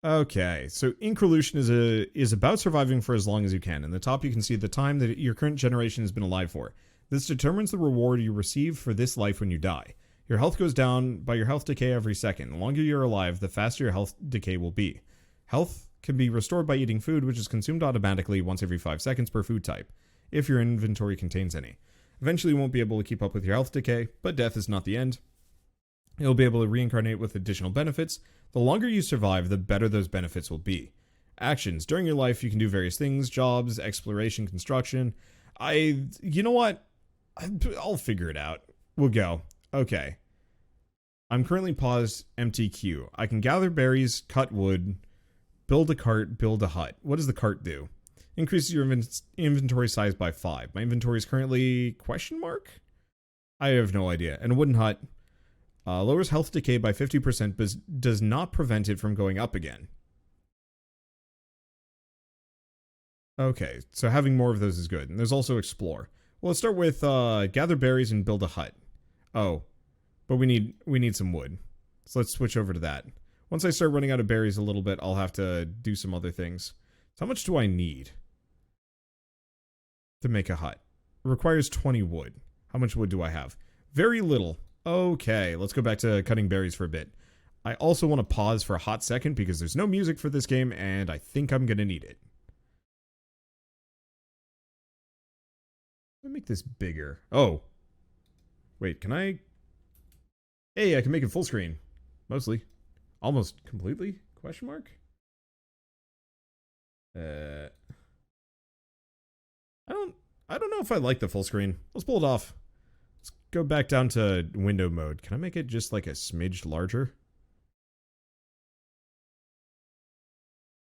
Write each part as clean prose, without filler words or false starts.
Okay, so Increlution is about surviving for as long as you can. In the top, you can see the time that your current generation has been alive for. This determines the reward you receive for this life when you die. Your health goes down by your health decay every second. The longer you're alive, the faster your health decay will be. Health can be restored by eating food, which is consumed automatically once every 5 seconds per food type, if your inventory contains any. Eventually, you won't be able to keep up with your health decay, but death is not the end. You'll be able to reincarnate with additional benefits. The longer you survive, the better those benefits will be. Actions. During your life, you can do various things: jobs, exploration, construction. You know what? I'll figure it out. We'll go. Okay. I'm currently paused, empty queue. I can gather berries, cut wood, build a cart, build a hut. What does the cart do? Increases your inventory size by 5. My inventory is currently question mark? I have no idea. And a wooden hut lowers health decay by 50%, but does not prevent it from going up again. Okay, so having more of those is good. And there's also explore. Well, let's start with gather berries and build a hut. Oh, but we need some wood. So let's switch over to that. Once I start running out of berries a little bit, I'll have to do some other things. So how much do I need to make a hut? It requires 20 wood. How much wood do I have? Very little. Okay, let's go back to cutting berries for a bit. I also want to pause for a hot second because there's no music for this game, and I think I'm going to need it. Let me make this bigger. Oh. Wait, can I? Hey, I can make it full screen. Mostly. Almost completely? Question mark? I don't know if I like the full screen. Let's pull it off. Let's go back down to window mode. Can I make it just like a smidge larger?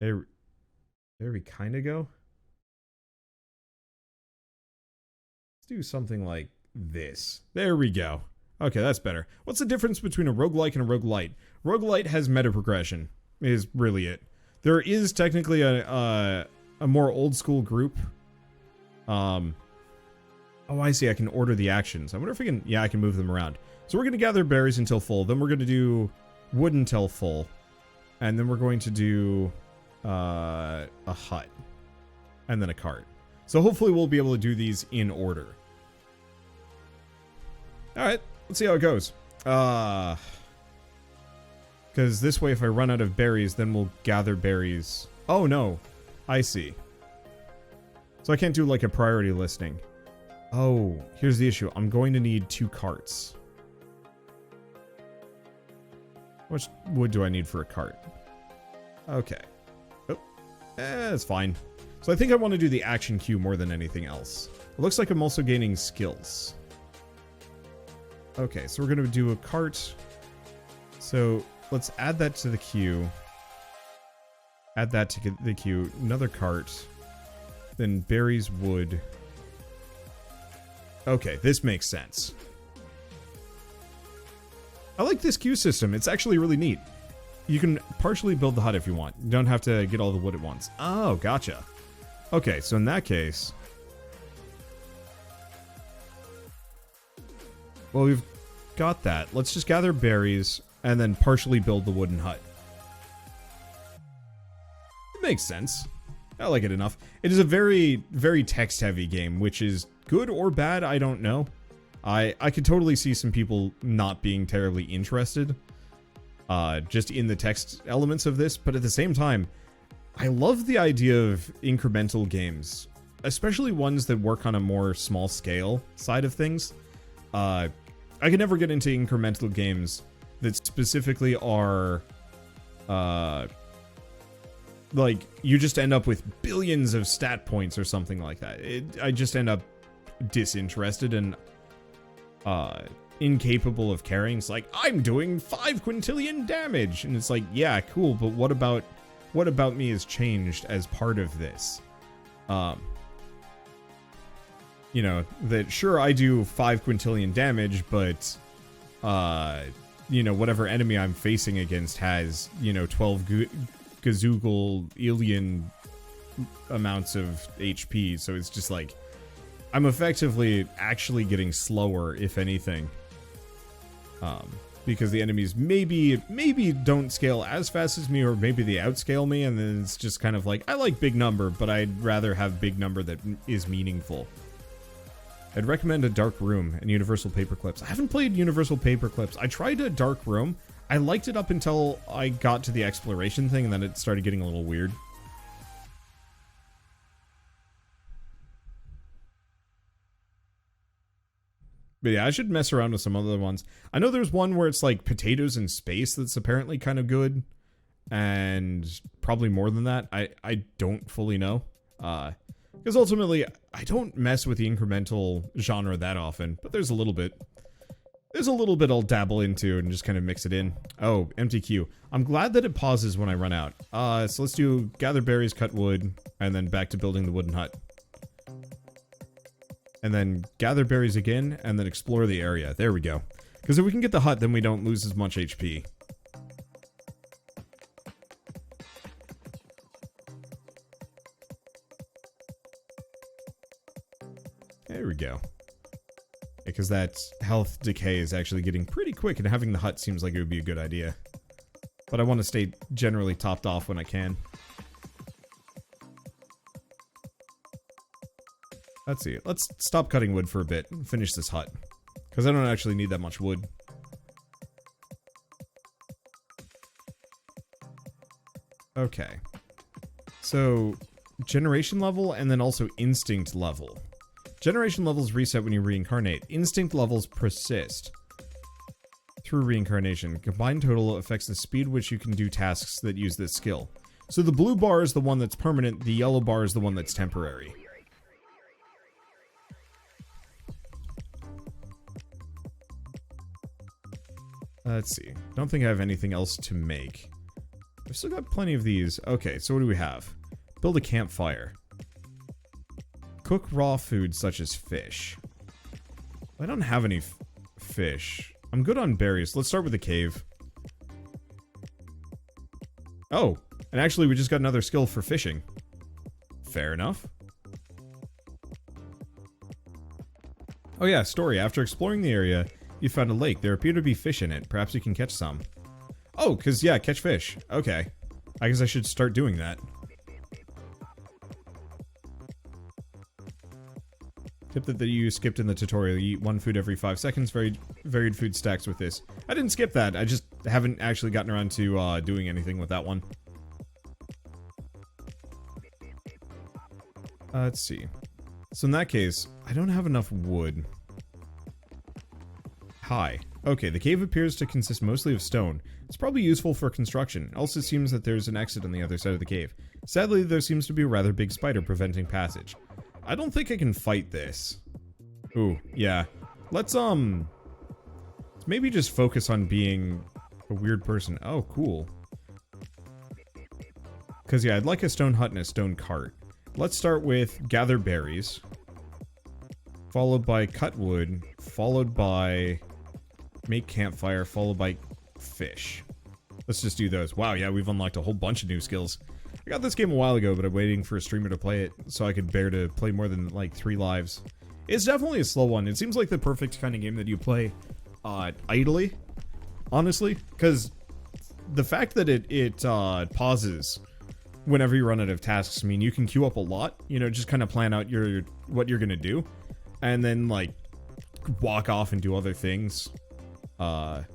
There we kind of go. Let's do something like this. There we go. Okay, that's better. What's the difference between a roguelike and a roguelite? Roguelite has meta progression, is really it. There is technically a more old school group. Oh, I see. I can order the actions. I wonder if I can... Yeah, I can move them around. So we're going to gather berries until full. Then we're going to do wood until full. And then we're going to do a hut. And then a cart. So hopefully we'll be able to do these in order. Alright, let's see how it goes. Because this way if I run out of berries, then we'll gather berries. Oh, no. I see. So I can't do like a priority listing. Oh, here's the issue. I'm going to need 2 carts. How much wood do I need for a cart? Okay. Oh, that's fine. So I think I want to do the action queue more than anything else. It looks like I'm also gaining skills. Okay, so we're going to do a cart. So let's add that to the queue. Add that to the queue. Another cart. Then berries, wood. Okay, this makes sense. I like this queue system. It's actually really neat. You can partially build the hut if you want. You don't have to get all the wood at once. Oh, gotcha. Okay, so in that case... Well, we've got that. Let's just gather berries and then partially build the wooden hut. It makes sense. I like it enough. It is a very, very text-heavy game, which is good or bad, I don't know. I could totally see some people not being terribly interested just in the text elements of this, but at the same time, I love the idea of incremental games, especially ones that work on a more small-scale side of things. I could never get into incremental games that specifically are... like, you just end up with billions of stat points or something like that. I just end up disinterested and incapable of caring. It's like, I'm doing 5 quintillion damage! And it's like, yeah, cool, but what about me has changed as part of this? You know, that sure, I do 5 quintillion damage, but, you know, whatever enemy I'm facing against has, you know, 12 gazoogle alien amounts of HP, so it's just like I'm effectively actually getting slower, if anything. because the enemies maybe don't scale as fast as me, or maybe they outscale me, and then it's just kind of like, I like big number, but I'd rather have big number that is meaningful. I'd recommend a dark room and universal paperclips. I haven't played universal paperclips. I tried a dark room. I liked it up until I got to the exploration thing, and then it started getting a little weird. But yeah, I should mess around with some other ones. I know there's one where it's like potatoes in space that's apparently kind of good. And probably more than that. I don't fully know. Because ultimately, I don't mess with the incremental genre that often. But there's a little bit. There's a little bit I'll dabble into and just kind of mix it in. Oh, empty queue. I'm glad that it pauses when I run out. So let's do gather berries, cut wood, and then back to building the wooden hut. And then gather berries again, and then explore the area. There we go. Because if we can get the hut, then we don't lose as much HP. There we go. Because that health decay is actually getting pretty quick, and having the hut seems like it would be a good idea. But I want to stay generally topped off when I can. Let's see. Let's stop cutting wood for a bit and finish this hut. Because I don't actually need that much wood. Okay. So, generation level and then also instinct level. Generation levels reset when you reincarnate. Instinct levels persist through reincarnation. Combined total affects the speed which you can do tasks that use this skill. So the blue bar is the one that's permanent, the yellow bar is the one that's temporary. Let's see. Don't think I have anything else to make. I've still got plenty of these. Okay, so what do we have? Build a campfire. Cook raw food such as fish. I don't have any fish. I'm good on berries. Let's start with the cave. Oh, and actually we just got another skill for fishing. Fair enough. Oh yeah, story. After exploring the area, you found a lake. There appear to be fish in it. Perhaps you can catch some. Oh, because, yeah, catch fish. Okay. I guess I should start doing that. Tip that you skipped in the tutorial. You eat one food every 5 seconds. Varied food stacks with this. I didn't skip that. I just haven't actually gotten around to doing anything with that one. Let's see. So in that case, I don't have enough wood. Hi. Okay, the cave appears to consist mostly of stone. It's probably useful for construction. Also seems that there's an exit on the other side of the cave. Sadly, there seems to be a rather big spider preventing passage. I don't think I can fight this. Ooh, yeah. Let's maybe just focus on being a weird person. Oh, cool. Because, yeah, I'd like a stone hut and a stone cart. Let's start with gather berries. Followed by cut wood. Followed by make campfire, followed by fish. Let's just do those. Wow, yeah, we've unlocked a whole bunch of new skills. I got this game a while ago, but I'm waiting for a streamer to play it so I could bear to play more than, like, 3 lives. It's definitely a slow one. It seems like the perfect kind of game that you play idly, honestly, because the fact that it pauses whenever you run out of tasks, I mean, you can queue up a lot, you know, just kind of plan out what you're gonna do, and then, like, walk off and do other things. Hug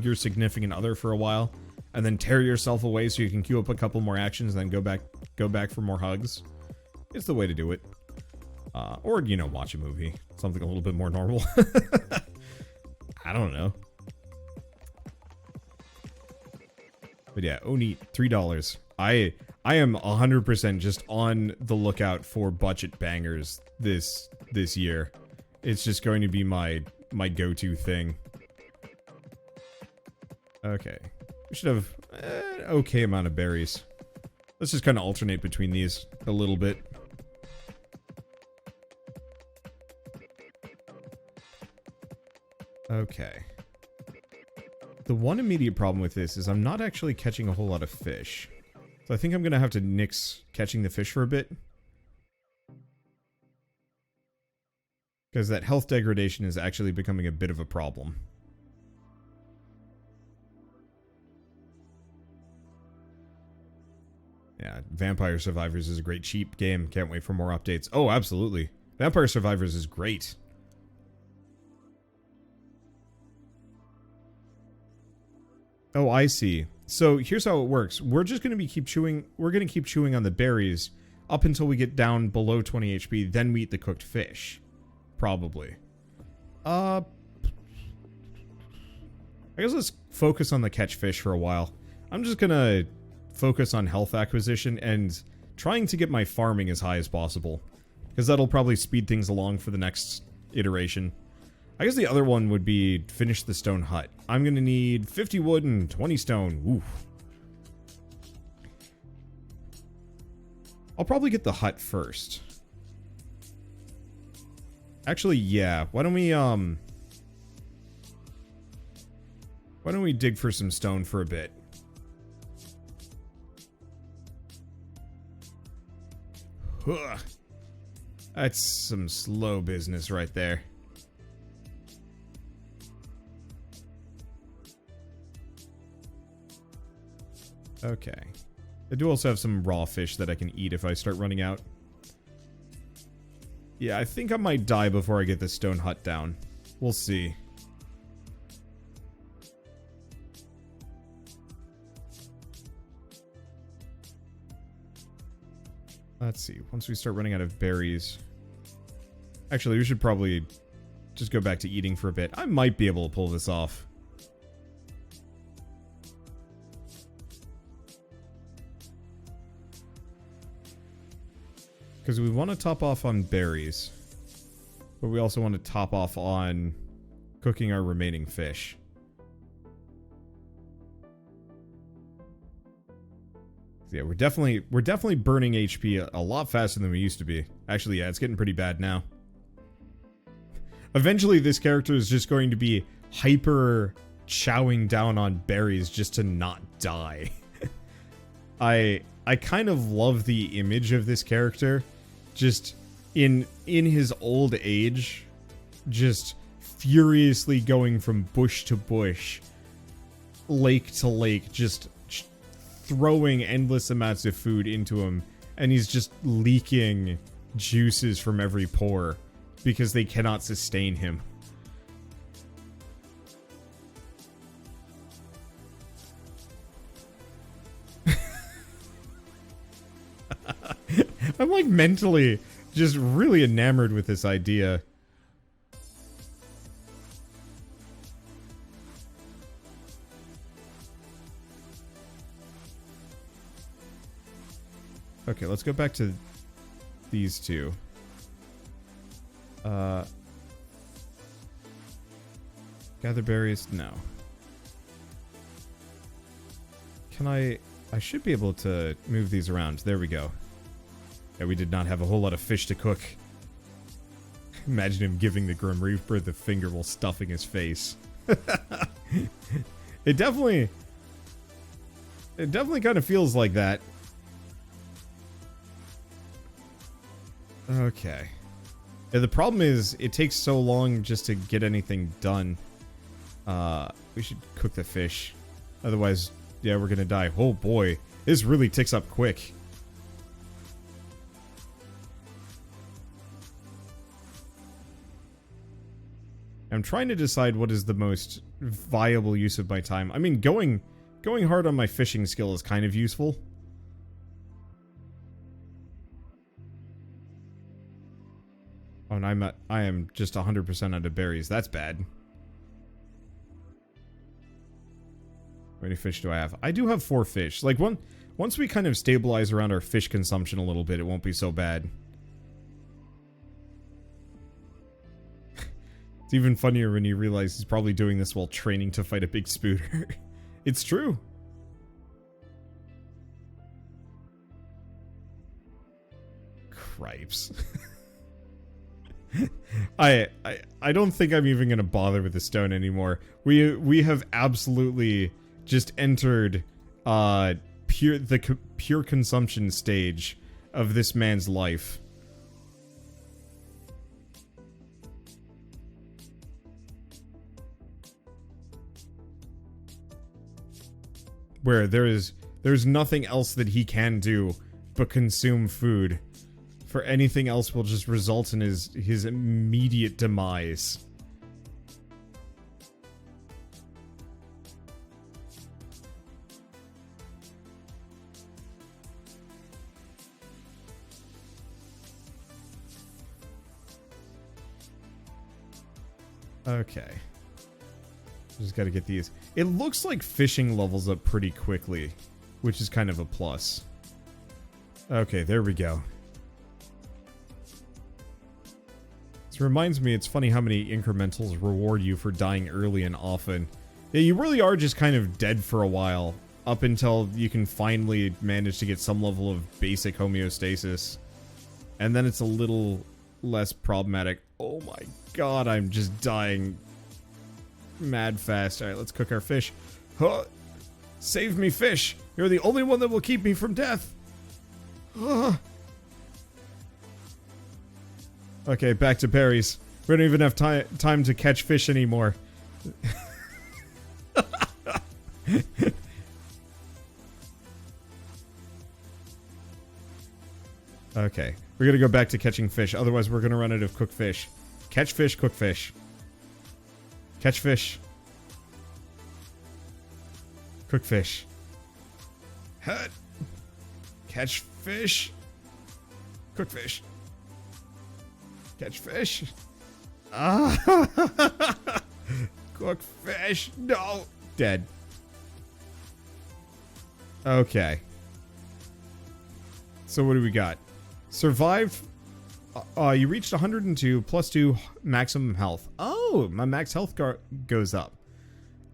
your significant other for a while, and then tear yourself away so you can queue up a couple more actions and then go back for more hugs. It's the way to do it. Or, you know, watch a movie. Something a little bit more normal. I don't know. But yeah, Oni, $3. I am 100% just on the lookout for budget bangers this year. It's just going to be my go-to thing. Okay. We should have an okay amount of berries. Let's just kind of alternate between these a little bit. Okay. The one immediate problem with this is I'm not actually catching a whole lot of fish. So I think I'm going to have to nix catching the fish for a bit. Because that health degradation is actually becoming a bit of a problem. Yeah, Vampire Survivors is a great cheap game. Can't wait for more updates. Oh, absolutely. Vampire Survivors is great. Oh, I see. So here's how it works. We're just going to keep chewing on the berries up until we get down below 20 HP, then we eat the cooked fish. Probably. I guess let's focus on the catch fish for a while. I'm just gonna focus on health acquisition and trying to get my farming as high as possible, because that'll probably speed things along for the next iteration. I guess the other one would be finish the stone hut. I'm gonna need 50 wood and 20 stone. Oof. I'll probably get the hut first. Actually, yeah. Why don't we dig for some stone for a bit? Huh. That's some slow business right there. Okay. I do also have some raw fish that I can eat if I start running out. Yeah, I think I might die before I get this stone hut down. We'll see. Let's see. Once we start running out of berries... Actually, we should probably just go back to eating for a bit. I might be able to pull this off. Because we want to top off on berries. But we also want to top off on cooking our remaining fish. Yeah, we're definitely burning HP a lot faster than we used to be. Actually, yeah, it's getting pretty bad now. Eventually, this character is just going to be hyper chowing down on berries just to not die. I kind of love the image of this character, just in his old age, just furiously going from bush to bush, lake to lake, just throwing endless amounts of food into him, and he's just leaking juices from every pore because they cannot sustain him. I'm like mentally just really enamored with this idea. Okay, let's go back to these two. Gather berries? No. Can I should be able to move these around. There we go. Yeah, we did not have a whole lot of fish to cook. Imagine him giving the Grim Reaper the finger while stuffing his face. It definitely kind of feels like that. Okay. Yeah, the problem is, it takes so long just to get anything done. We should cook the fish. Otherwise, yeah, we're gonna die. Oh boy, this really ticks up quick. I'm trying to decide what is the most viable use of my time. I mean, going hard on my fishing skill is kind of useful. Oh, and I am just 100% out of berries. That's bad. How many fish do I have? I do have 4 fish. Like, once we kind of stabilize around our fish consumption a little bit, it won't be so bad. It's even funnier when you realize he's probably doing this while training to fight a big spooter. It's true. Cripes. I don't think I'm even gonna bother with the stone anymore. We have absolutely just entered pure consumption stage of this man's life. Where there's There's nothing else that he can do but consume food. For anything else will just result in his immediate demise. Okay. Just gotta get these. It looks like fishing levels up pretty quickly, which is kind of a plus. Okay, there we go. This reminds me, it's funny how many incrementals reward you for dying early and often. Yeah, you really are just kind of dead for a while, up until you can finally manage to get some level of basic homeostasis. And then it's a little less problematic. Oh my god, I'm just dying mad fast. Alright, let's cook our fish. Huh. Save me, fish! You're the only one that will keep me from death! Okay, back to berries. We don't even have time to catch fish anymore. Okay, we're gonna go back to catching fish, otherwise we're gonna run out of cooked fish. Catch fish, cook fish. Catch fish. Cook fish. Hut. Catch fish. Cook fish. Catch fish. Ah. Cook fish. No. Dead. Okay. So what do we got? Survived. You reached 102 plus 2 maximum health. Oh, my max health goes up.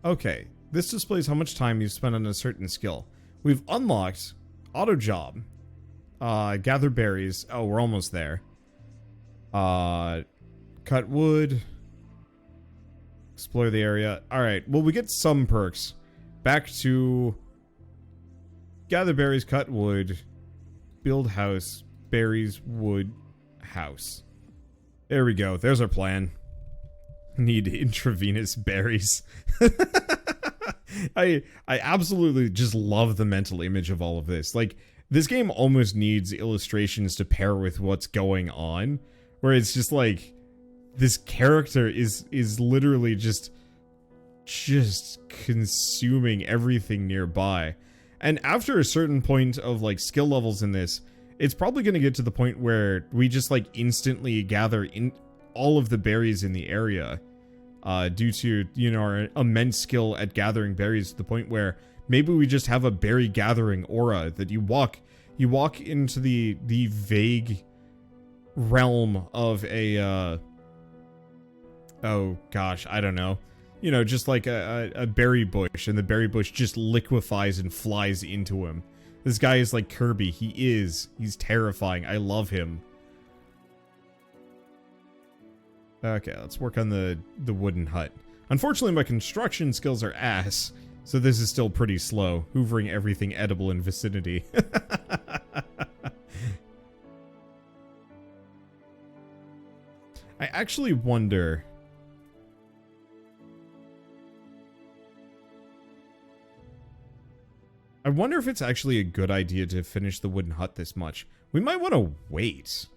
Okay. This displays how much time you've spent on a certain skill. We've unlocked auto job. Gather berries. Oh, we're almost there. Cut wood. Explore the area. Alright, well, we get some perks. Back to gather berries, cut wood, build house, berries, wood, house. There we go. There's our plan. Need intravenous berries. I absolutely just love the mental image of all of this. Like, this game almost needs illustrations to pair with what's going on, where it's just like this character is literally just consuming everything nearby. And after a certain point of like skill levels in this, it's probably going to get to the point where we just like instantly gather in all of the berries in the area, due to, you know, our immense skill at gathering berries, to the point where maybe we just have a berry gathering aura that you walk into the vague realm of a oh gosh, I don't know, you know, just like a berry bush, and the berry bush just liquefies and flies into him. This guy is like Kirby. He's terrifying. I love him. Okay, let's work on the wooden hut. Unfortunately, my construction skills are ass, so this is still pretty slow, hoovering everything edible in vicinity. I actually wonder... I wonder if it's actually a good idea to finish the wooden hut this much. We might want to wait.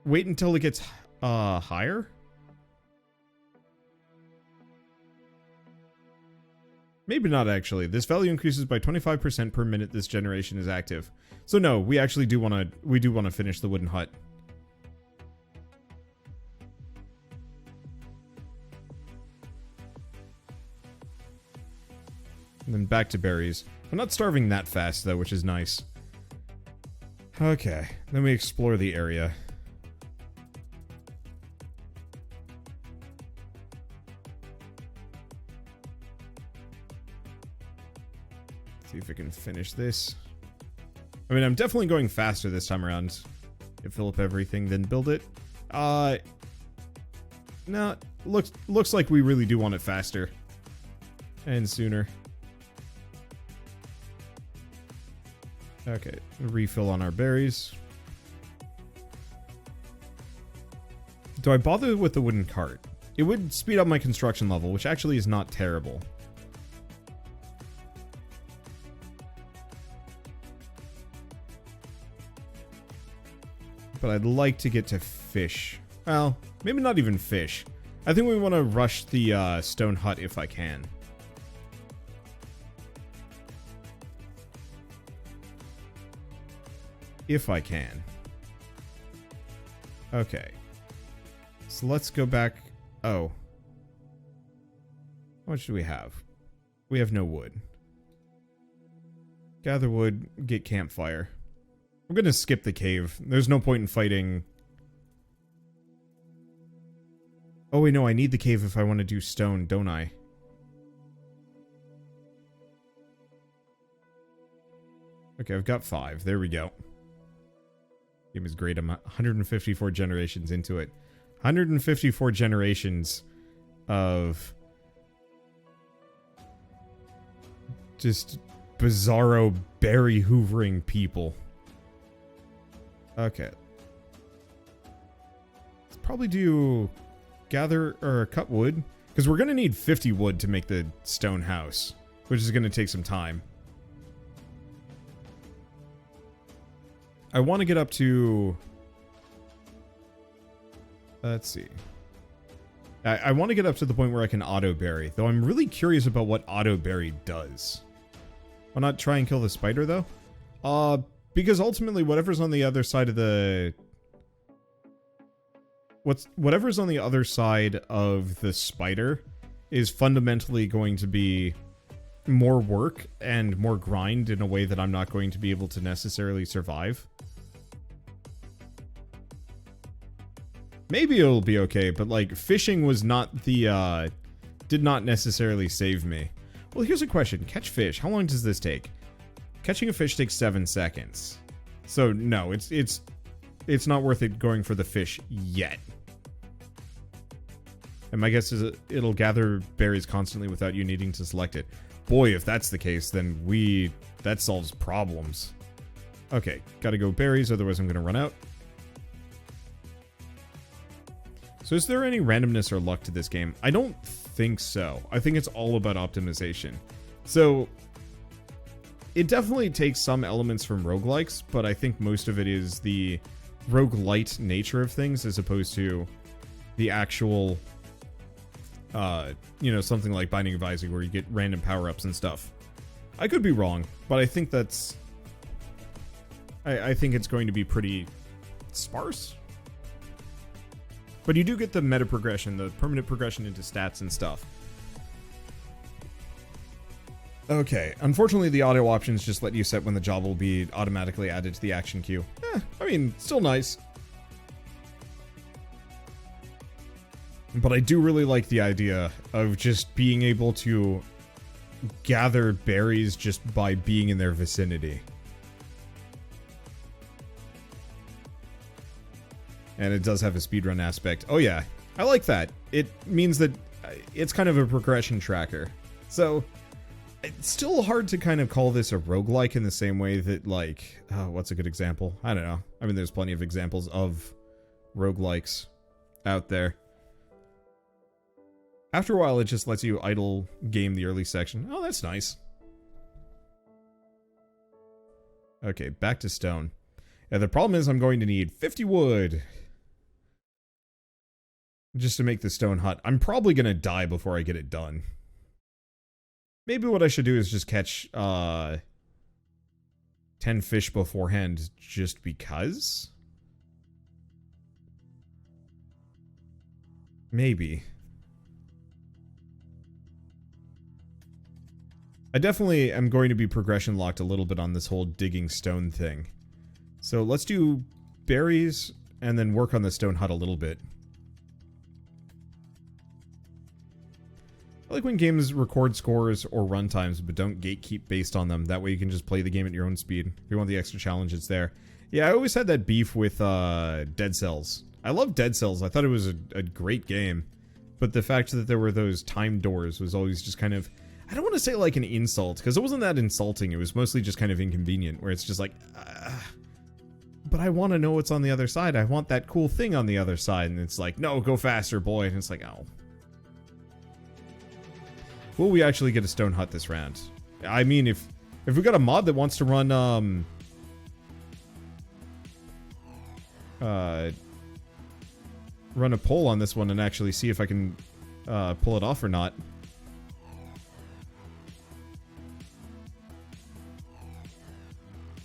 Wait until it gets higher? Maybe not actually. This value increases by 25% per minute this generation is active. So no, we actually do want to finish the wooden hut. And then back to berries. I'm not starving that fast though, which is nice. Okay, then we explore the area. See if I can finish this. I mean, I'm definitely going faster this time around. You fill up everything, then build it. No, looks like we really do want it faster. And sooner. Okay, refill on our berries. Do I bother with the wooden cart? It would speed up my construction level, which actually is not terrible. But I'd like to get to fish. Well, maybe not even fish. I think we want to rush the stone hut if I can. If I can. Okay. So let's go back. Oh. How much do we have? We have no wood. Gather wood, get campfire. We're gonna skip the cave. There's no point in fighting. Oh wait, no, I need the cave if I want to do stone, don't I? Okay, I've got 5. There we go. Game is great. I'm 154 generations into it. 154 generations of just bizarro berry hoovering people. Okay. Let's probably do gather or cut wood, because we're going to need 50 wood to make the stone house, which is going to take some time. I want to get up to... Let's see. I want to get up to the point where I can auto-berry, though I'm really curious about what auto-berry does. Why not try and kill the spider, though? Because ultimately, whatever's on the other side of the... Whatever's on the other side of the spider is fundamentally going to be more work and more grind in a way that I'm not going to be able to necessarily survive. Maybe it'll be okay, but like fishing was not the did not necessarily save me. Well, here's a question. Catch fish. How long does this take? Catching a fish takes 7 seconds. So no, it's not worth it going for the fish yet. And my guess is it'll gather berries constantly without you needing to select it. Boy, if that's the case, then that solves problems. Okay, gotta go berries, otherwise I'm gonna run out. So is there any randomness or luck to this game? I don't think so. I think it's all about optimization. So it definitely takes some elements from roguelikes, but I think most of it is the roguelite nature of things as opposed to the actual, you know, something like Binding of Isaac where you get random power-ups and stuff. I could be wrong, but I think that's... I think it's going to be pretty sparse. But you do get the meta progression, the permanent progression into stats and stuff. Okay, unfortunately the auto options just let you set when the job will be automatically added to the action queue. I mean, still nice. But I do really like the idea of just being able to gather berries just by being in their vicinity. And it does have a speedrun aspect. Oh yeah, I like that. It means that it's kind of a progression tracker. So, it's still hard to kind of call this a roguelike in the same way that, like, what's a good example? I don't know. I mean, there's plenty of examples of roguelikes out there. After a while, it just lets you idle game the early section. Oh, that's nice. Okay, back to stone. Yeah, the problem is I'm going to need 50 wood just to make the stone hut. I'm probably going to die before I get it done. Maybe what I should do is just catch 10 fish beforehand just because? Maybe. I definitely am going to be progression locked a little bit on this whole digging stone thing. So let's do berries and then work on the stone hut a little bit. I like when games record scores or run times but don't gatekeep based on them. That way you can just play the game at your own speed. If you want the extra challenge, it's there. Yeah, I always had that beef with Dead Cells. I love Dead Cells. I thought it was a great game. But the fact that there were those time doors was always just kind of... I don't want to say like an insult, because it wasn't that insulting. It was mostly just kind of inconvenient, where it's just like... but I want to know what's on the other side. I want that cool thing on the other side. And it's like, no, go faster, boy. And it's like, oh. Will we actually get a stone hut this round? I mean, if we got a mod that wants to run, run a poll on this one and actually see if I can pull it off or not.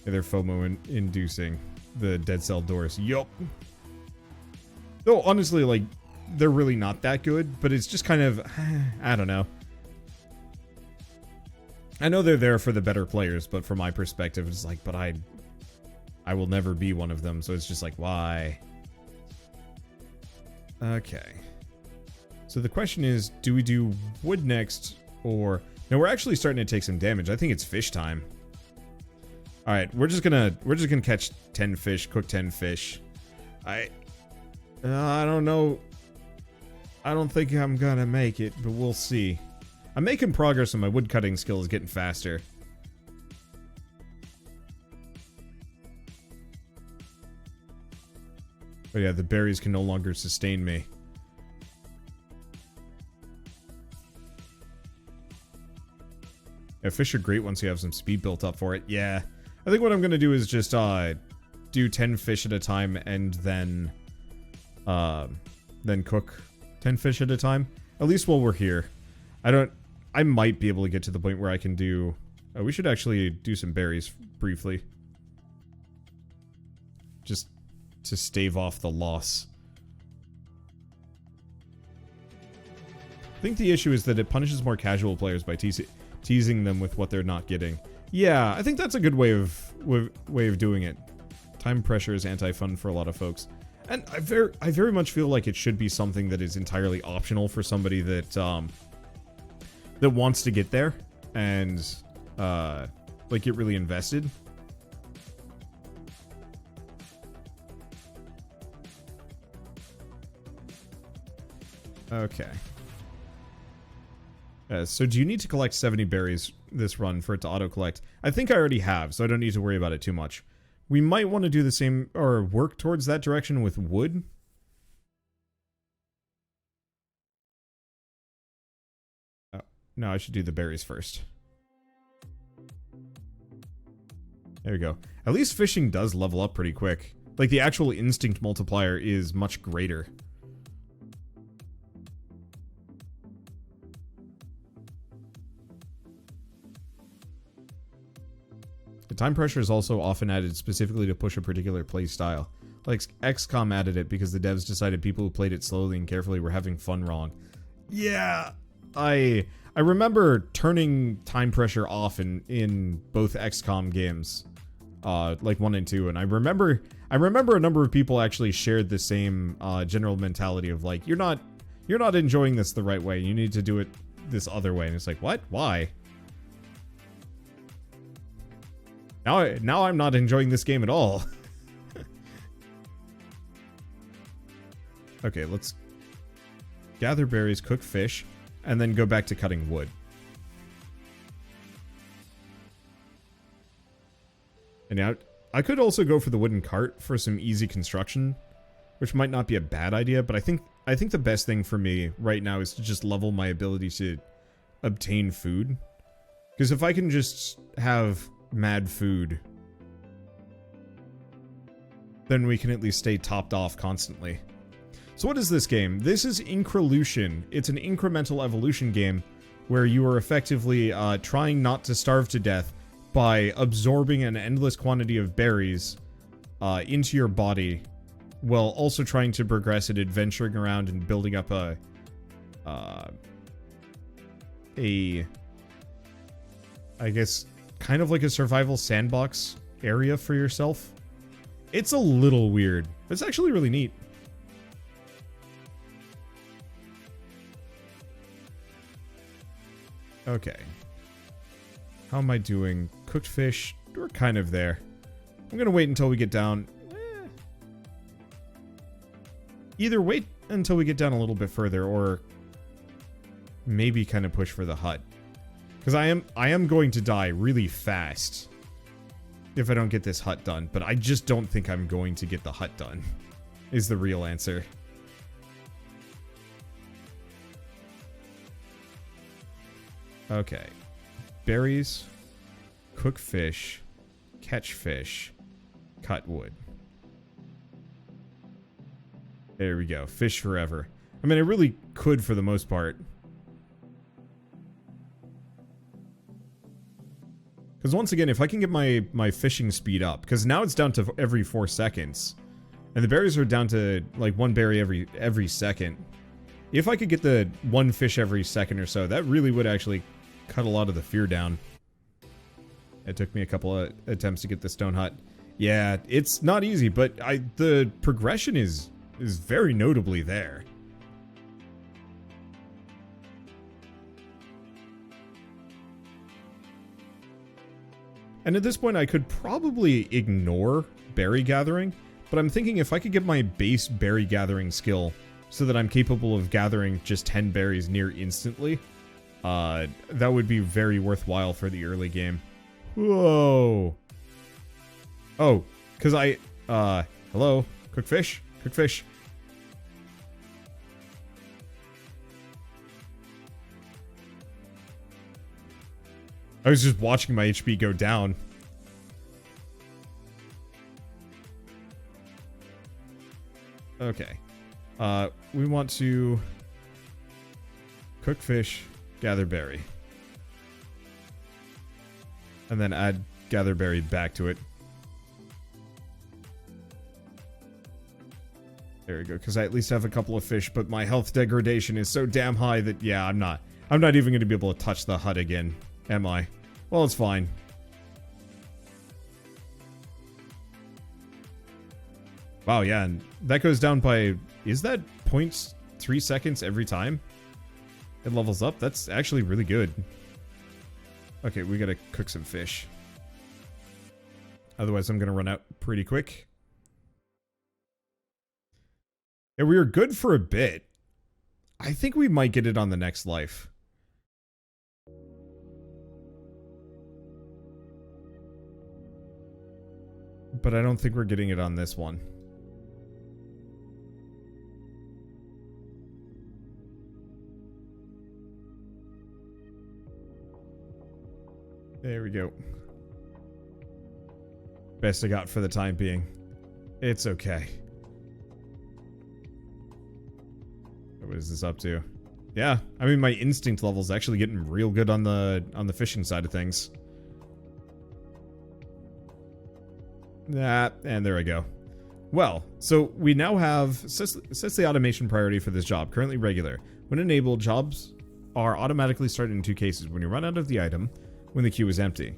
Yeah, they're FOMO-inducing the dead cell doors. Yup. Though, honestly, like, they're really not that good, but it's just kind of, I don't know. I know they're there for the better players, but from my perspective, it's like, but I will never be one of them, so it's just like, why? Okay. So the question is, do we do wood next, or... No, we're actually starting to take some damage. I think it's fish time. Alright, we're just gonna catch 10 fish, cook 10 fish. I don't know. I don't think I'm gonna make it, but we'll see. I'm making progress on my woodcutting skills, getting faster. But yeah, the berries can no longer sustain me. Yeah, fish are great once you have some speed built up for it. Yeah. I think what I'm gonna do is just do 10 fish at a time and then cook 10 fish at a time. At least while we're here. I might be able to get to the point where I can do... we should actually do some berries briefly. Just to stave off the loss. I think the issue is that it punishes more casual players by teasing them with what they're not getting. Yeah, I think that's a good way of doing it. Time pressure is anti-fun for a lot of folks. And I very much feel like it should be something that is entirely optional for somebody that that wants to get there and like get really invested. Okay. So do you need to collect 70 berries this run for it to auto-collect? I think I already have, so I don't need to worry about it too much. We might want to do the same, or work towards that direction with wood. Oh, no, I should do the berries first. There we go. At least fishing does level up pretty quick. Like, the actual instinct multiplier is much greater. The time pressure is also often added specifically to push a particular play style. Like XCOM added it because the devs decided people who played it slowly and carefully were having fun wrong. Yeah, I remember turning time pressure off in both XCOM games, like 1 and 2, and I remember a number of people actually shared the same general mentality of like, you're not enjoying this the right way. You need to do it this other way, and it's like, what? Why? Now I'm not enjoying this game at all. Okay, let's gather berries, cook fish, and then go back to cutting wood. And now, I could also go for the wooden cart for some easy construction, which might not be a bad idea, but I think the best thing for me right now is to just level my ability to obtain food. Because if I can just have mad food, then we can at least stay topped off constantly. So what is this game? This is Increlution. It's an incremental evolution game where you are effectively trying not to starve to death by absorbing an endless quantity of berries into your body, while also trying to progress and adventuring around and building up I guess, kind of like a survival sandbox area for yourself. It's a little weird, but it's actually really neat. Okay. How am I doing? Cooked fish? We're kind of there. I'm gonna wait until we get down. Either wait until we get down a little bit further, or maybe kind of push for the hut. Because I am going to die really fast if I don't get this hut done, but I just don't think I'm going to get the hut done, is the real answer. Okay. Berries, cook fish, catch fish, cut wood. There we go. Fish forever. I mean, I really could for the most part. Because once again, if I can get my fishing speed up, because now it's down to every 4 seconds, and the berries are down to like 1 berry every second. If I could get the 1 fish every second or so, that really would actually cut a lot of the fear down. It took me a couple of attempts to get the stone hut. Yeah, it's not easy, but the progression is very notably there. And at this point, I could probably ignore berry gathering, but I'm thinking if I could get my base berry gathering skill so that I'm capable of gathering just 10 berries near instantly, that would be very worthwhile for the early game. Whoa. Oh, because hello? Cook fish? Cook fish. I was just watching my HP go down. Okay. We want to cook fish, gather berry. And then add gather berry back to it. There we go, because I at least have a couple of fish, but my health degradation is so damn high that, yeah, I'm not even going to be able to touch the hut again. Am I? Well, it's fine. Wow, yeah, and that goes down by... Is that 0.3 seconds every time it levels up? That's actually really good. Okay, we gotta cook some fish. Otherwise, I'm gonna run out pretty quick. Yeah, we were good for a bit. I think we might get it on the next life. But I don't think we're getting it on this one. There we go. Best I got for the time being. It's okay. What is this up to? Yeah, I mean my instinct level's actually getting real good on the fishing side of things. And there I go. Well, so we now have, sets the automation priority for this job, currently regular. When enabled, jobs are automatically started in 2 cases. When you run out of the item, when the queue is empty.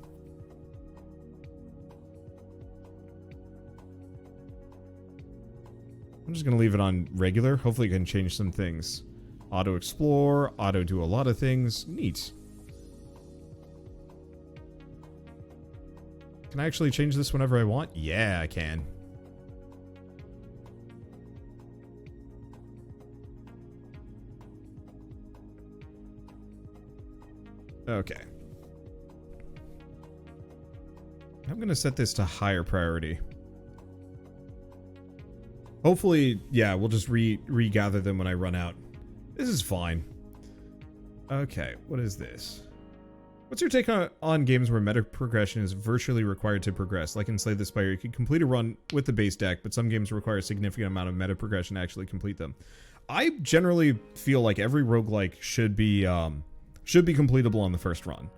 I'm just going to leave it on regular. Hopefully I can change some things. Auto explore, auto do a lot of things. Neat. Can I actually change this whenever I want? Yeah, I can. Okay. I'm going to set this to higher priority. Hopefully, yeah, we'll just regather them when I run out. This is fine. Okay, what is this? What's your take on games where meta progression is virtually required to progress? Like in Slay the Spire, you can complete a run with the base deck, but some games require a significant amount of meta progression to actually complete them. I generally feel like every roguelike should be completable on the first run.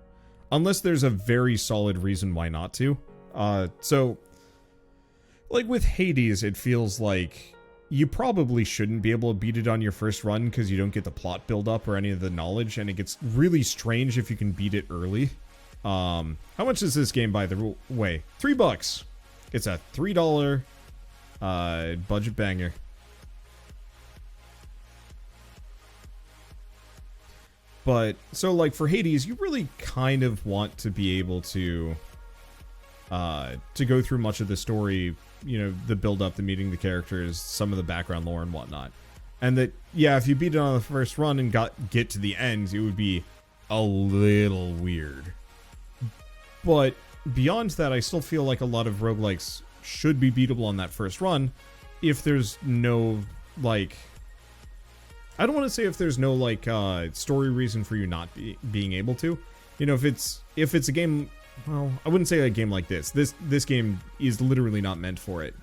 Unless there's a very solid reason why not to. So, like with Hades, it feels like you probably shouldn't be able to beat it on your first run because you don't get the plot build up or any of the knowledge, and it gets really strange if you can beat it early. How much is this game, by the way? $3. It's a $3 budget banger. But, so like for Hades, you really kind of want to be able to go through much of the story, you know, the build up, the meeting the characters, some of the background lore and whatnot. And that, yeah, if you beat it on the first run and get to the end, it would be a little weird. But beyond that, I still feel like a lot of roguelikes should be beatable on that first run if there's no, like... I don't want to say if there's no, like, story reason for you not being able to. You know, if it's a game... Well, I wouldn't say a game like this. This game is literally not meant for it.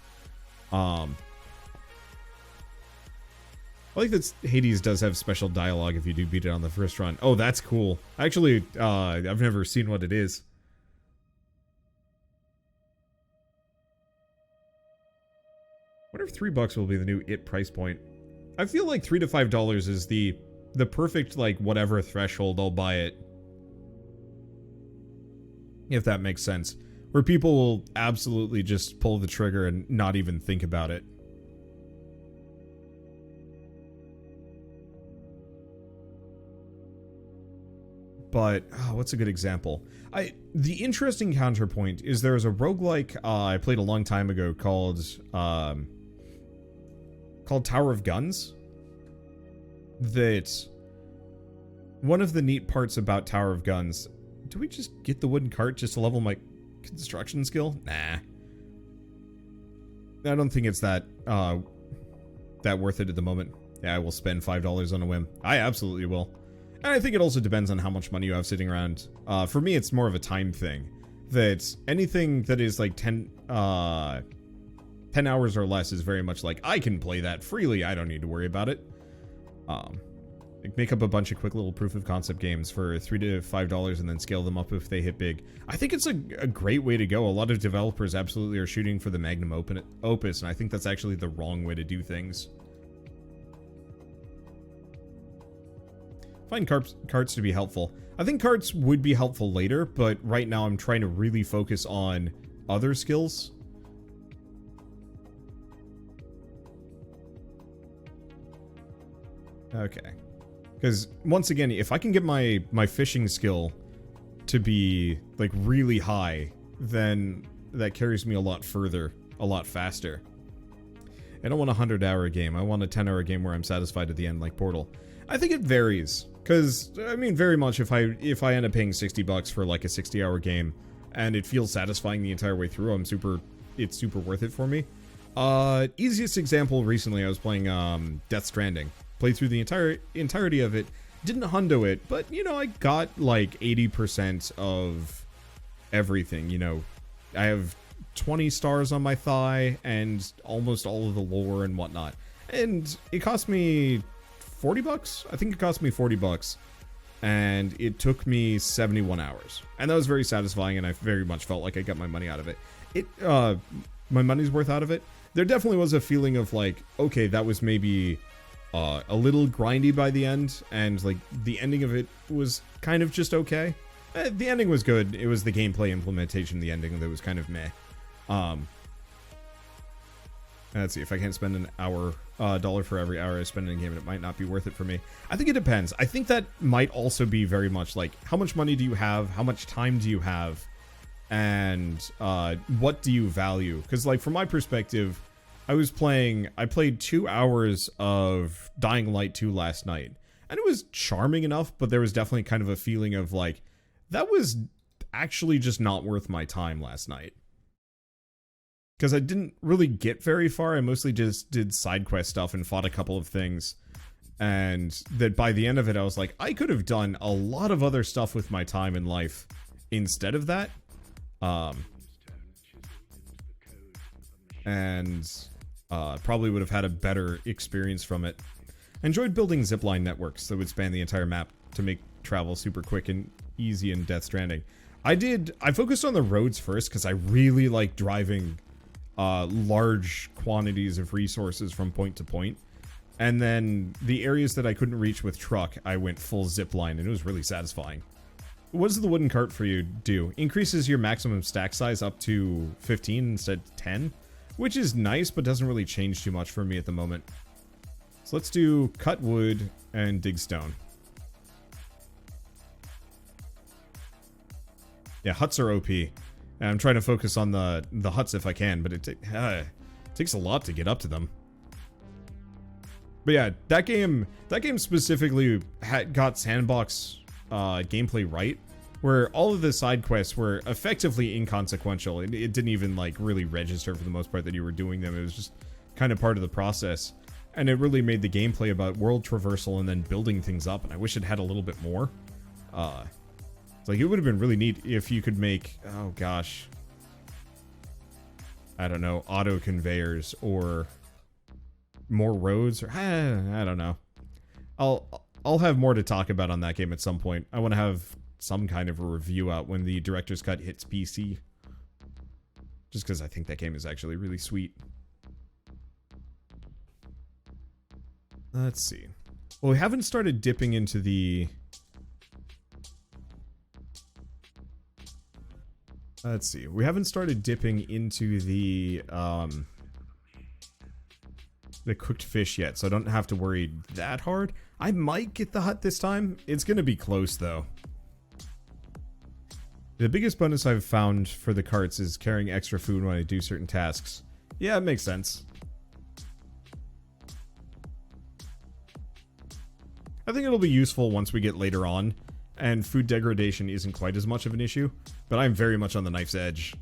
I like that Hades does have special dialogue if you do beat it on the first run. Oh, that's cool. Actually, I've never seen what it is. I wonder if $3 will be the new IT price point. I feel like $3 to $5 is the perfect, like, whatever threshold, I'll buy it. If that makes sense. Where people will absolutely just pull the trigger and not even think about it. But, what's a good example? The interesting counterpoint is there's a roguelike I played a long time ago called Tower of Guns. That one of the neat parts about Tower of Guns... Do we just get the wooden cart just to level my construction skill? Nah. I don't think it's that worth it at the moment. Yeah, I will spend $5 on a whim. I absolutely will. And I think it also depends on how much money you have sitting around. For me, it's more of a time thing. That anything that is like 10 hours or less is very much like, I can play that freely, I don't need to worry about it. Make up a bunch of quick little proof of concept games for $3 to $5 and then scale them up if they hit big. I think it's a great way to go. A lot of developers absolutely are shooting for the magnum opus, and I think that's actually the wrong way to do things. Find carts to be helpful. I think carts would be helpful later, but right now I'm trying to really focus on other skills. Okay. Because, once again, if I can get my fishing skill to be, like, really high, then that carries me a lot further, a lot faster. I don't want a 100-hour game. I want a 10-hour game where I'm satisfied at the end, like Portal. I think it varies. Because, I mean, very much if I end up paying $60 for, like, a 60-hour game, and it feels satisfying the entire way through, it's super worth it for me. Easiest example recently, I was playing, Death Stranding. Played through the entirety of it. Didn't hundo it, but, you know, I got, like, 80% of everything, you know. I have 20 stars on my thigh, and almost all of the lore and whatnot. And it cost me $40? I think it cost me $40. And it took me 71 hours. And that was very satisfying, and I very much felt like I got my money out of it. My money's worth out of it. There definitely was a feeling of, like, okay, that was maybe... a little grindy by the end, and like the ending of it was kind of just okay. The ending was good. It was the gameplay implementation, the ending that was kind of meh. Let's see, if I can't spend an hour, $1 for every hour I spend in a game, it might not be worth it for me. I think it depends. I think that might also be very much like, how much money do you have? How much time do you have? And what do you value? Because like from my perspective, I played 2 hours of Dying Light 2 last night. And it was charming enough, but there was definitely kind of a feeling of like, that was actually just not worth my time last night. Because I didn't really get very far. I mostly just did side quest stuff and fought a couple of things. And that by the end of it, I was like, I could have done a lot of other stuff with my time in life instead of that. Probably would have had a better experience from it. I enjoyed building zipline networks that would span the entire map to make travel super quick and easy in Death Stranding. I focused on the roads first because I really like driving large quantities of resources from point to point. And then the areas that I couldn't reach with truck, I went full zipline, and it was really satisfying. What does the wooden cart for you do? Increases your maximum stack size up to 15 instead of 10. Which is nice, but doesn't really change too much for me at the moment. So let's do cut wood and dig stone. Yeah, huts are OP. And I'm trying to focus on the huts if I can, but it takes a lot to get up to them. But yeah, that game specifically got sandbox gameplay right. Where all of the side quests were effectively inconsequential. It didn't even, like, really register for the most part that you were doing them. It was just kind of part of the process. And it really made the gameplay about world traversal and then building things up. And I wish it had a little bit more. It's like, it would have been really neat if you could make, oh gosh, I don't know, auto conveyors or more roads, or I don't know. I'll have more to talk about on that game at some point. I want to have some kind of a review out when the director's cut hits PC. Just because I think that game is actually really sweet. Let's see. Well, we haven't started dipping into the... Let's see. We haven't started dipping into the cooked fish yet, so I don't have to worry that hard. I might get the hut this time. It's going to be close, though. The biggest bonus I've found for the carts is carrying extra food when I do certain tasks. Yeah, it makes sense. I think it'll be useful once we get later on, and food degradation isn't quite as much of an issue, but I'm very much on the knife's edge.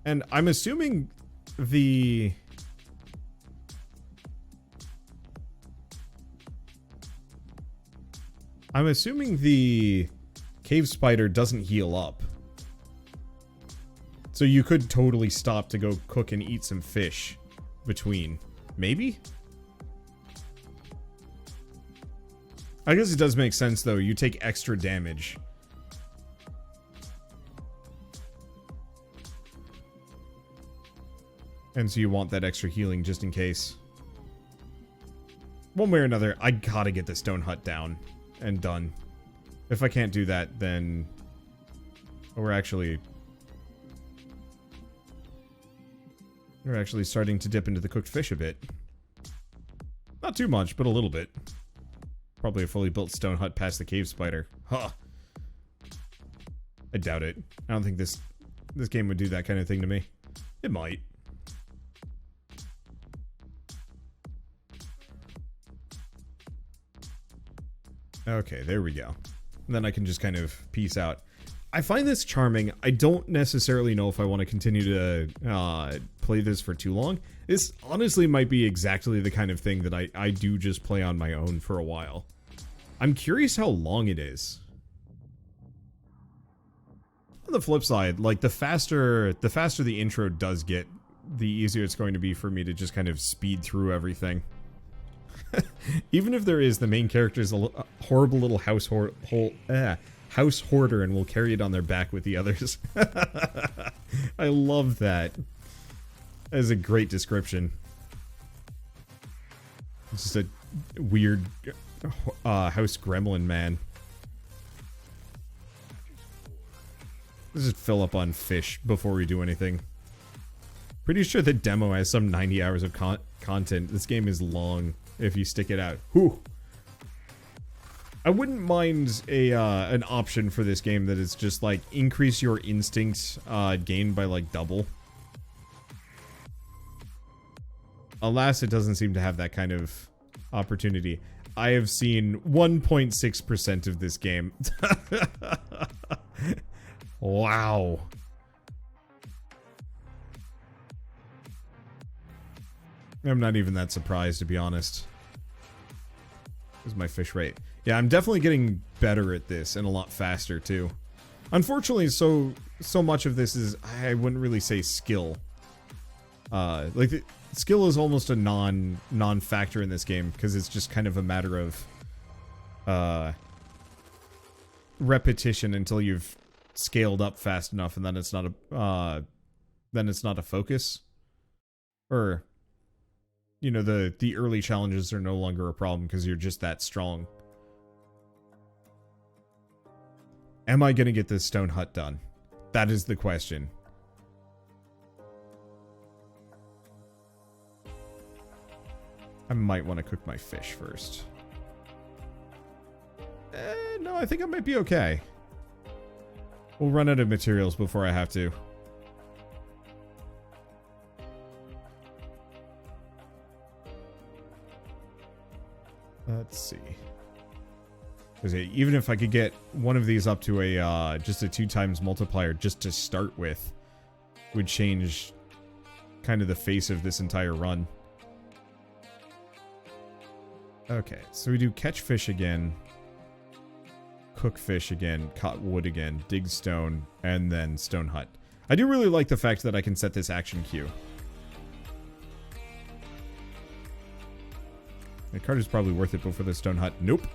And I'm assuming the... cave spider doesn't heal up. So you could totally stop to go cook and eat some fish between. Maybe? I guess it does make sense, though. You take extra damage. And so you want that extra healing just in case. One way or another, I gotta get the stone hut down and done. If I can't do that, then we're actually starting to dip into the cooked fish a bit. Not too much, but a little bit. Probably a fully built stone hut past the cave spider. Huh. I doubt it. I don't think this game would do that kind of thing to me. It might. Okay, there we go. And then I can just kind of peace out. I find this charming. I don't necessarily know if I want to continue to play this for too long. This honestly might be exactly the kind of thing that I do just play on my own for a while. I'm curious how long it is. On the flip side, like the faster the intro does get, the easier it's going to be for me to just kind of speed through everything. Even if there is, the main character is a horrible little house hoarder and will carry it on their back with the others. I love that. That is a great description. It's just a weird house gremlin man. Let's just fill up on fish before we do anything. Pretty sure the demo has some 90 hours of content. This game is long if you stick it out. Whew. I wouldn't mind an option for this game that is just like increase your instinct gain by like double. Alas, it doesn't seem to have that kind of opportunity. I have seen 1.6% of this game. Wow. I'm not even that surprised, to be honest. This is my fish rate. Yeah, I'm definitely getting better at this and a lot faster too. Unfortunately, so much of this is, I wouldn't really say skill. Like skill is almost a non-factor in this game because it's just kind of a matter of repetition until you've scaled up fast enough, and then it's not a focus. Or, you know, the early challenges are no longer a problem because you're just that strong. Am I gonna get this stone hut done? That is the question. I might want to cook my fish first. No, I think I might be okay. We'll run out of materials before I have to. Let's see. Because even if I could get one of these up to a just a 2x multiplier just to start with, would change kind of the face of this entire run. Okay, so we do catch fish again, cook fish again, cut wood again, dig stone, and then stone hut. I do really like the fact that I can set this action queue. The cart is probably worth it before the stone hut. Nope.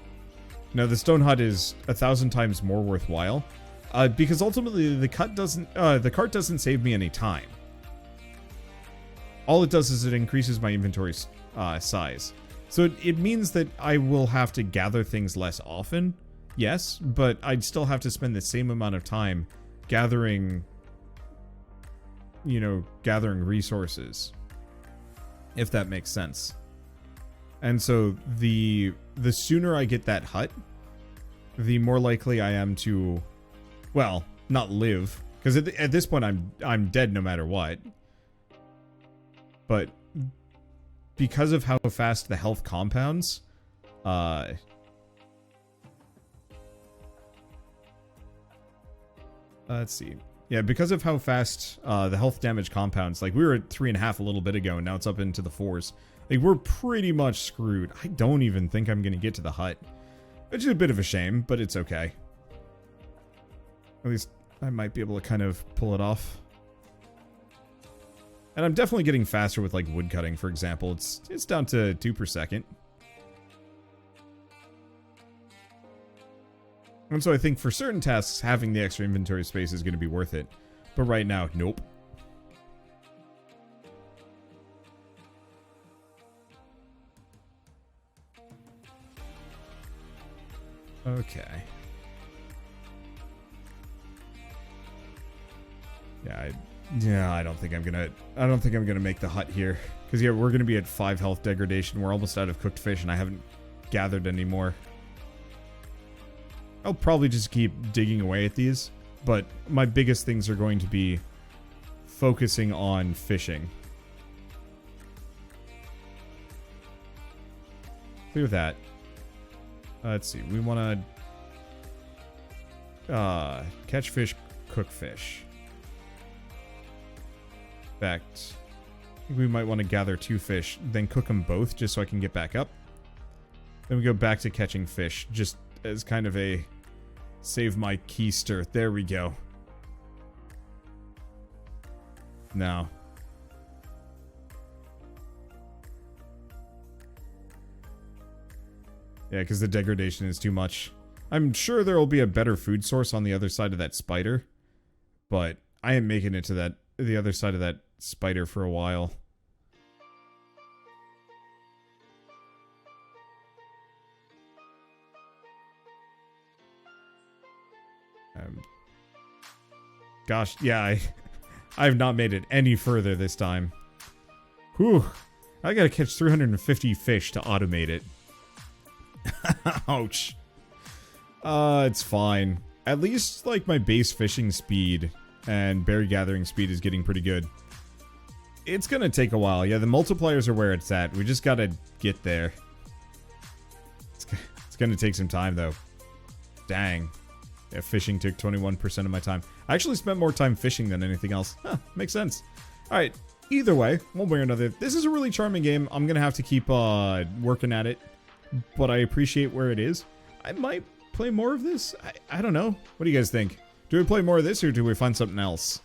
No, the stone hut is 1,000 times more worthwhile. Because ultimately the cart doesn't save me any time. All it does is it increases my inventory size. So it means that I will have to gather things less often, yes, but I'd still have to spend the same amount of time gathering, gathering resources, if that makes sense. And so the sooner I get that hut, the more likely I am to, well, not live, because at this point I'm dead no matter what. But because of how fast the health compounds, let's see. Yeah, because of how fast the health damage compounds, like we were at 3.5 a little bit ago, and now it's up into the 4s. Like, we're pretty much screwed. I don't even think I'm going to get to the hut. Which is a bit of a shame, but it's okay. At least I might be able to kind of pull it off. And I'm definitely getting faster with, like, wood cutting, for example. It's down to 2 per second. And so I think for certain tasks, having the extra inventory space is going to be worth it. But right now, nope. Okay. Yeah, I don't think I'm gonna make the hut here. Because yeah, we're gonna be at 5 health degradation. We're almost out of cooked fish, and I haven't gathered any more. I'll probably just keep digging away at these, but my biggest things are going to be focusing on fishing. Clear that. Let's see. We want to catch fish, cook fish. In fact, I think we might want to gather 2 fish, then cook them both just so I can get back up. Then we go back to catching fish, just as kind of a save my keister. There we go. Now. Yeah, because the degradation is too much. I'm sure there will be a better food source on the other side of that spider, but I am making it to the other side of that spider for a while. Gosh, yeah, I have not made it any further this time. Whew. I gotta catch 350 fish to automate it. Ouch. It's fine. At least, like, my base fishing speed and berry gathering speed is getting pretty good. It's gonna take a while. Yeah, the multipliers are where it's at. We just gotta get there. It's gonna take some time, though. Dang. Yeah, fishing took 21% of my time. I actually spent more time fishing than anything else. Huh, makes sense. Alright, either way, one way or another, this is a really charming game. I'm gonna have to keep working at it, but I appreciate where it is. I might play more of this. I don't know. What do you guys think? Do we play more of this, or do we find something else?